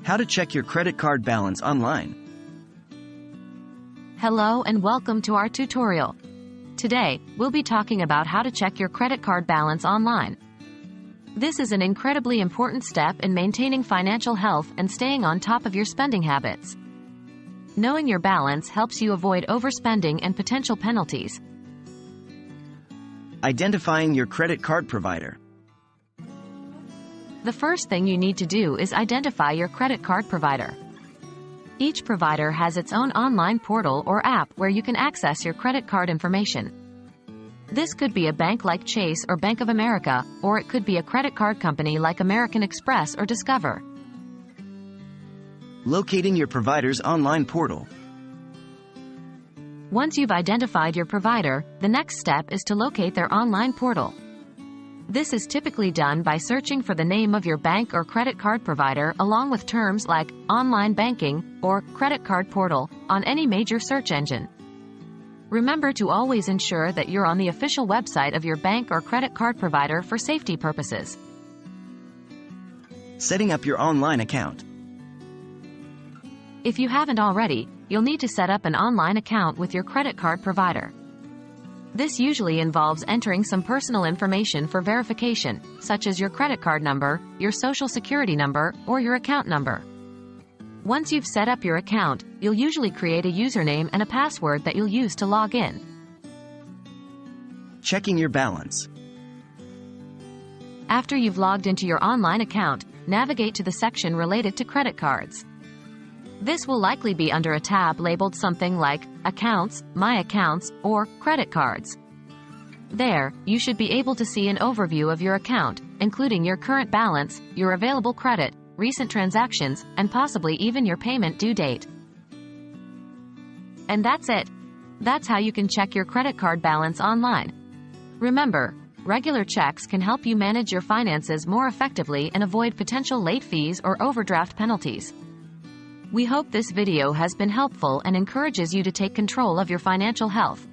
How to check your credit card balance online. Hello and welcome to our tutorial. Today, we'll be talking about how to check your credit card balance online. This is an incredibly important step in maintaining financial health and staying on top of your spending habits. Knowing your balance helps you avoid overspending and potential penalties. Identifying your credit card provider. The first thing you need to do is identify your credit card provider. Each provider has its own online portal or app where you can access your credit card information. This could be a bank like Chase or Bank of America, or it could be a credit card company like American Express or Discover. Locating your provider's online portal. Once you've identified your provider, the next step is to locate their online portal. This is typically done by searching for the name of your bank or credit card provider along with terms like online banking or credit card portal on any major search engine. Remember to always ensure that you're on the official website of your bank or credit card provider for safety purposes. Setting up your online account. If you haven't already, you'll need to set up an online account with your credit card provider. This usually involves entering some personal information for verification, such as your credit card number, your social security number, or your account number. Once you've set up your account, you'll usually create a username and a password that you'll use to log in. Checking your balance. After you've logged into your online account, navigate to the section related to credit cards. This will likely be under a tab labeled something like Accounts, My Accounts, or Credit Cards. There, you should be able to see an overview of your account, including your current balance, your available credit, recent transactions, and possibly even your payment due date. And that's it. That's how you can check your credit card balance online. Remember, regular checks can help you manage your finances more effectively and avoid potential late fees or overdraft penalties. We hope this video has been helpful and encourages you to take control of your financial health.